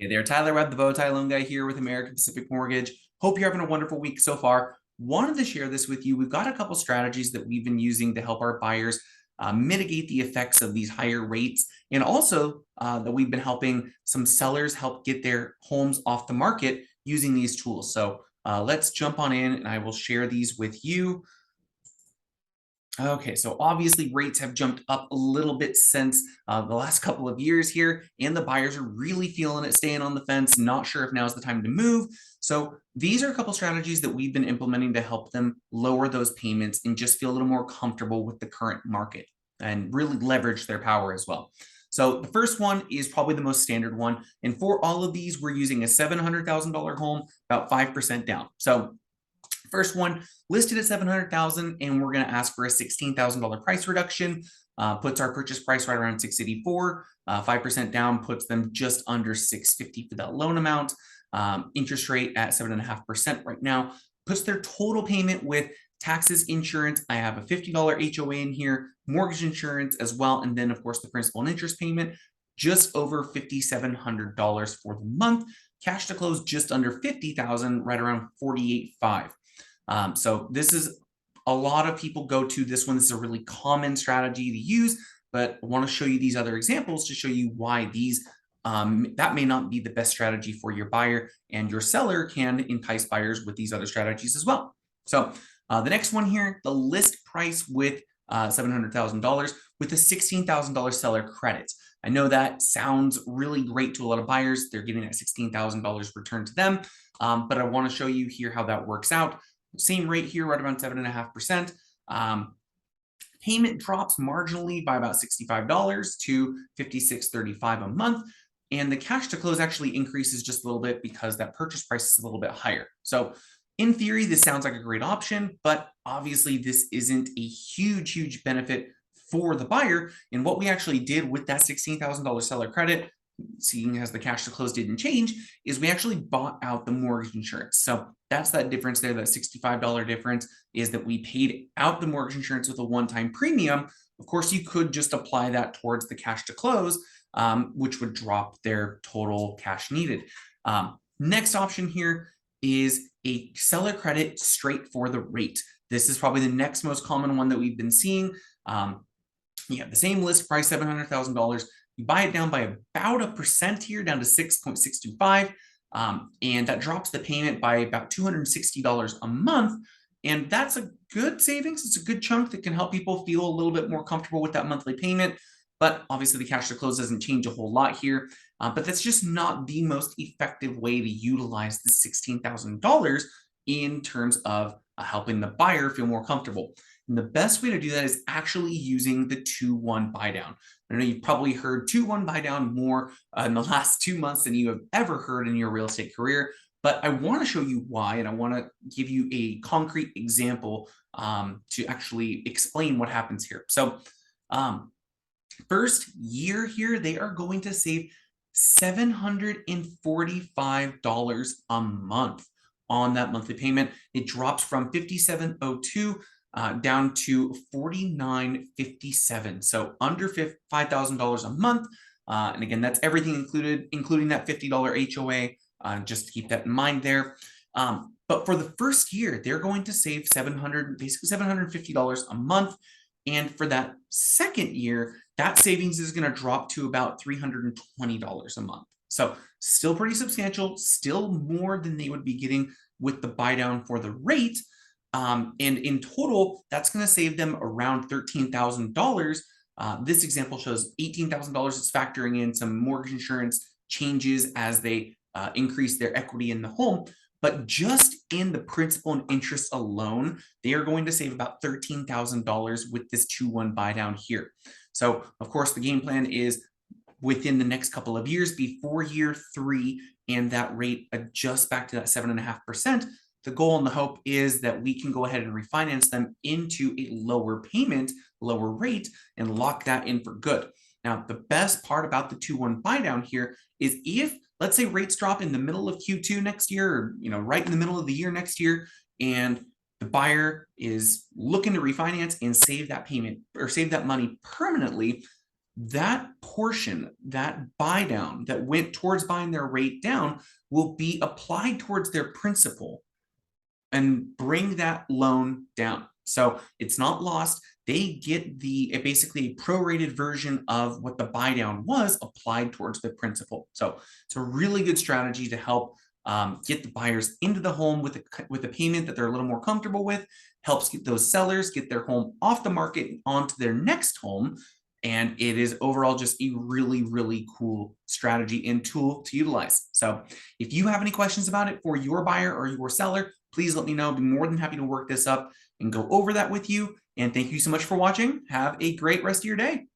Hey there, Tyler Webb, the Bowtie Loan Guy here with American Pacific Mortgage. Hope you're having a wonderful week so far. Wanted to share this with you. We've got a couple strategies that we've been using to help our buyers mitigate the effects of these higher rates, and also that we've been helping some sellers help get their homes off the market using these tools. So let's jump on in and I will share these with you. Okay, so obviously rates have jumped up a little bit since the last couple of years here, and the buyers are really feeling it, staying on the fence, not sure if now's the time to move. So these are a couple strategies that we've been implementing to help them lower those payments and just feel a little more comfortable with the current market and really leverage their power as well. So the first one is probably the most standard one. And for all of these, we're using a $700,000 home, about 5% down. So first one listed at $700,000, and we're going to ask for a $16,000 price reduction. Puts our purchase price right around $684. 5% down puts them just under $650 for that loan amount. Interest rate at 7.5% right now puts their total payment with taxes, insurance. I have a $50 HOA in here, mortgage insurance as well, and then of course the principal and interest payment just over $5,700 for the month. Cash to close just under $50,000, right around $48,500. So this is a lot of people go to this one. This is a really common strategy to use, but I want to show you these other examples to show you why these that may not be the best strategy for your buyer, and your seller can entice buyers with these other strategies as well. So the next one here, the list price with $700,000 with a $16,000 seller credit. I know that sounds really great to a lot of buyers. They're getting that $16,000 returned to them, but I want to show you here how that works out. Same rate here, right around 7.5%. Payment drops marginally by about $65 to $56.35 a month. And the cash to close actually increases just a little bit because that purchase price is a little bit higher. So in theory, this sounds like a great option, but obviously this isn't a huge benefit for the buyer. And what we actually did with that $16,000 seller credit, seeing as the cash to close didn't change, is we actually bought out the mortgage insurance. So that's that difference there. That $65 difference is that we paid out the mortgage insurance with a one-time premium. Of course, you could just apply that towards the cash to close, which would drop their total cash needed. Next option here is a seller credit straight for the rate. This is probably the next most common one that we've been seeing. You have the same list price, $700,000. You buy it down by about 1% here, down to 6.625, and that drops the payment by about $260 a month. And that's a good savings. It's a good chunk that can help people feel a little bit more comfortable with that monthly payment. But obviously the cash to close doesn't change a whole lot here. But that's just not the most effective way to utilize the $16,000 in terms of helping the buyer feel more comfortable. And the best way to do that is actually using the 2-1 buy down. I know you've probably heard 2-1 buy down more in the last 2 months than you have ever heard in your real estate career. But I want to show you why, and I want to give you a concrete example to actually explain what happens here. So first year here, they are going to save $745 a month on that monthly payment. It drops from $57.02 down to $49.57. So under $5,000 a month. And again, that's everything included, including that $50 HOA. Just to keep that in mind there. But for the first year, they're going to save basically $750 a month. And for that second year, that savings is going to drop to about $320 a month. So still pretty substantial, still more than they would be getting with the buy down for the rate. And in total, that's going to save them around $13,000. This example shows $18,000. It's factoring in some mortgage insurance changes as they increase their equity in the home. But just in the principal and interest alone, they are going to save about $13,000 with this 2-1 buy down here. So, of course, the game plan is within the next couple of years, before year 3, and that rate adjusts back to that 7.5%. The goal and the hope is that we can go ahead and refinance them into a lower payment, lower rate, and lock that in for good. Now, the best part about the 2-1 buy down here is if, let's say, rates drop in the middle of Q2 next year, or right in the middle of the year next year, and the buyer is looking to refinance and save that payment or save that money permanently, that portion, that buy down that went towards buying their rate down, will be applied towards their principal and bring that loan down. So it's not lost. They get basically a prorated version of what the buy down was applied towards the principal. So it's a really good strategy to help get the buyers into the home with a payment that they're a little more comfortable with, helps get those sellers get their home off the market and onto their next home. And it is overall just a really, really cool strategy and tool to utilize. So if you have any questions about it for your buyer or your seller, please let me know. I'll be more than happy to work this up and go over that with you. And thank you so much for watching. Have a great rest of your day.